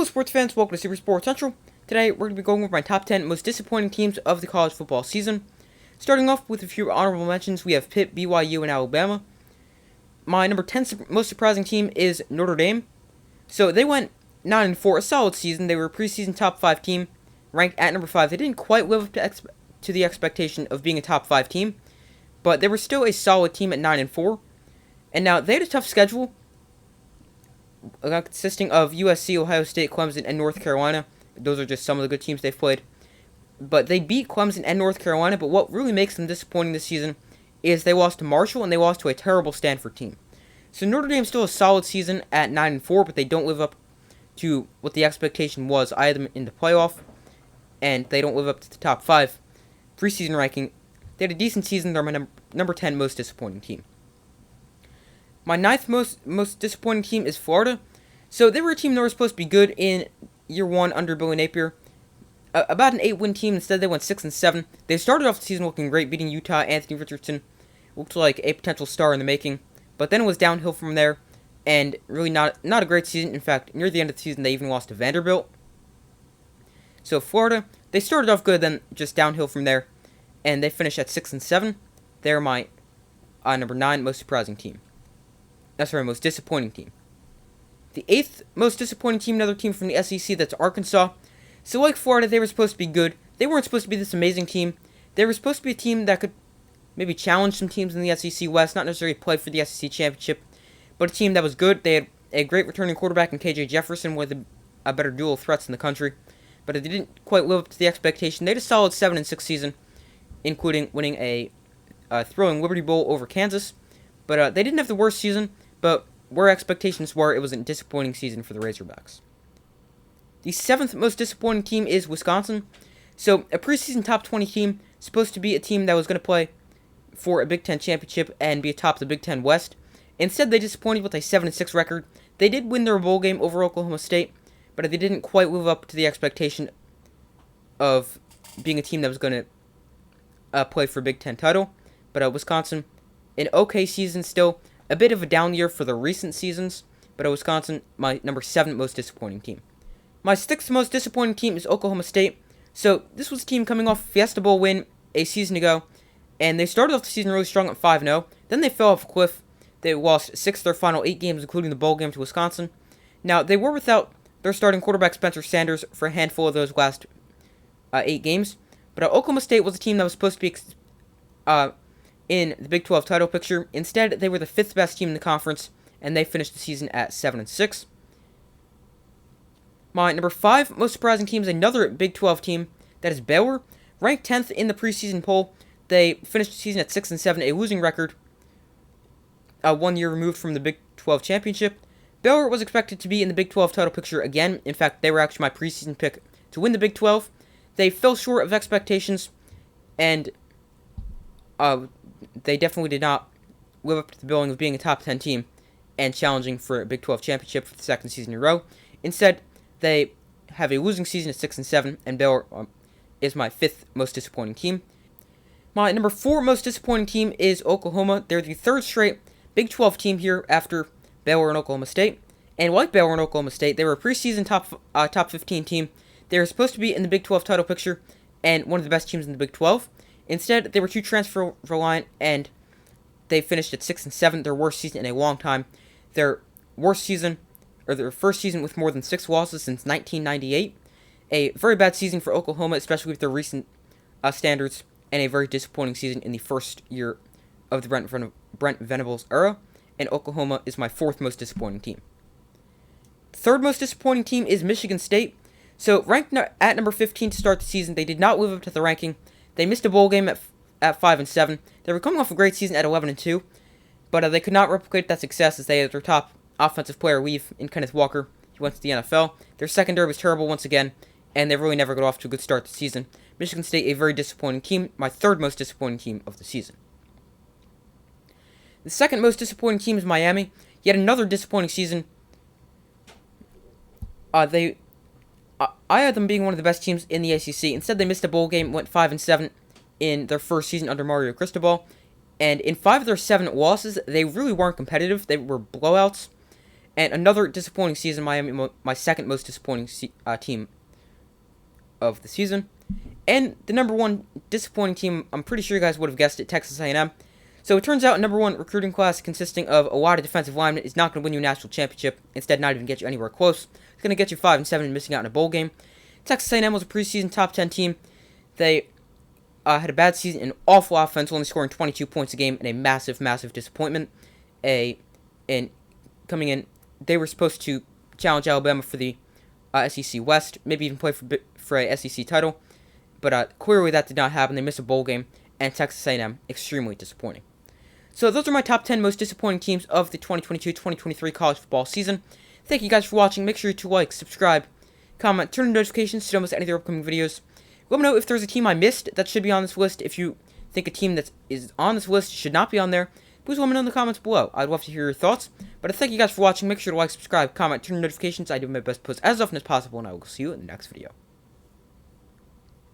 Hello sports fans, welcome to Super Sports Central. Today we're going to be going over my top 10 most disappointing teams of the college football season. Starting off with a few honorable mentions, we have Pitt, BYU, and Alabama. My number 10 most surprising team is Notre Dame. So they went 9-4, a solid season. They were a preseason top 5 team, ranked at number 5. They didn't quite live up to the expectation of being a top 5 team, but they were still a solid team at 9-4. And now they had a tough schedule, consisting of USC, Ohio State, Clemson, and North Carolina. Those are just some of the good teams they've played. But they beat Clemson and North Carolina, but what really makes them disappointing this season is they lost to Marshall and they lost to a terrible Stanford team. So Notre Dame's still a solid season at 9-4, but they don't live up to what the expectation was. I had them in the playoff, and they don't live up to the top 5 preseason ranking. They had a decent season. They're my number 10 most disappointing team. My 9th most disappointing team is Florida. So they were a team that was supposed to be good in year 1 under Billy Napier. About an 8-win team. Instead, they went 6-7. They started off the season looking great, beating Utah. Anthony Richardson looked like a potential star in the making, but then it was downhill from there, and really not a great season. In fact, near the end of the season, they even lost to Vanderbilt. So Florida, they started off good, then just downhill from there, and they finished at 6-7. They're my number 9 most surprising team. That's our most disappointing team. The 8th most disappointing team, another team from the SEC, that's Arkansas. So like Florida, they were supposed to be good. They weren't supposed to be this amazing team. They were supposed to be a team that could maybe challenge some teams in the SEC West, not necessarily play for the SEC championship, but a team that was good. They had a great returning quarterback in KJ Jefferson, with a better duel of threats in the country, but it didn't quite live up to the expectation. They had a solid 7-6 season, including winning a thrilling Liberty Bowl over Kansas, but they didn't have the worst season. But where expectations were, it was a disappointing season for the Razorbacks. The 7th most disappointing team is Wisconsin. So, a preseason top 20 team, supposed to be a team that was going to play for a Big Ten championship and be atop the Big Ten West. Instead, they disappointed with a 7-6 record. They did win their bowl game over Oklahoma State, but they didn't quite live up to the expectation of being a team that was going to play for a Big Ten title. But Wisconsin, an okay season still. A bit of a down year for the recent seasons, but Wisconsin, my number 7 most disappointing team. My 6th most disappointing team is Oklahoma State. So, this was a team coming off a Fiesta Bowl win a season ago, and they started off the season really strong at 5-0. Then they fell off a cliff. They lost 6 of their final 8 games, including the bowl game to Wisconsin. Now, they were without their starting quarterback Spencer Sanders for a handful of those last 8 games, but Oklahoma State was a team that was supposed to be in the Big 12 title picture. Instead, they were the 5th best team in the conference, and they finished the season at 7-6. My number 5 most surprising team is another Big 12 team, that is Baylor. Ranked 10th in the preseason poll, they finished the season at 6-7, a losing record, 1 year removed from the Big 12 championship. Baylor was expected to be in the Big 12 title picture again. In fact, they were actually my preseason pick to win the Big 12. They fell short of expectations, and they definitely did not live up to the billing of being a top 10 team and challenging for a Big 12 championship for the 2nd season in a row. Instead, they have a losing season at 6-7, and Baylor is my 5th most disappointing team. My number 4 most disappointing team is Oklahoma. They're the 3rd straight Big 12 team here after Baylor and Oklahoma State. And like Baylor and Oklahoma State, they were a preseason top 15 team. They were supposed to be in the Big 12 title picture and one of the best teams in the Big 12. Instead, they were too transfer reliant, and they finished at 6-7, their worst season in a long time. Their worst season, or their first season with more than 6 losses since 1998. A very bad season for Oklahoma, especially with their recent standards, and a very disappointing season in the first year of the Brent Venables era. And Oklahoma is my 4th most disappointing team. The 3rd most disappointing team is Michigan State. So, ranked at number 15 to start the season, they did not live up to the ranking. They missed a bowl game at 5-7. They were coming off a great season at 11-2, but they could not replicate that success as they had their top offensive player leave in Kenneth Walker. He went to the NFL. Their secondary was terrible once again, and they really never got off to a good start this season. Michigan State, a very disappointing team, my 3rd most disappointing team of the season. The 2nd most disappointing team is Miami. Yet another disappointing season. I had them being one of the best teams in the ACC. Instead, they missed a bowl game, went 5-7 in their first season under Mario Cristobal. And in 5 of their 7 losses, they really weren't competitive. They were blowouts. And another disappointing season, Miami, my second most disappointing team of the season. And the number one disappointing team, I'm pretty sure you guys would have guessed it, Texas A&M. So it turns out number one recruiting class consisting of a lot of defensive linemen is not going to win you a national championship. Instead, not even get you anywhere close. It's going to get you 5-7 and missing out in a bowl game. Texas A&M was a preseason top 10 team. They had a bad season, an awful offense, only scoring 22 points a game, and a massive, massive disappointment. And coming in, they were supposed to challenge Alabama for the SEC West, maybe even play for a SEC title. But clearly that did not happen. They missed a bowl game, and Texas A&M, extremely disappointing. So those are my top 10 most disappointing teams of the 2022-2023 college football season. Thank you guys for watching. Make sure to like, subscribe, comment, turn on notifications to don't miss any of their upcoming videos. Let me know if there's a team I missed that should be on this list. If you think a team that is on this list should not be on there, please let me know in the comments below. I'd love to hear your thoughts. But thank you guys for watching. Make sure to like, subscribe, comment, turn on notifications. I do my best to post as often as possible, and I will see you in the next video.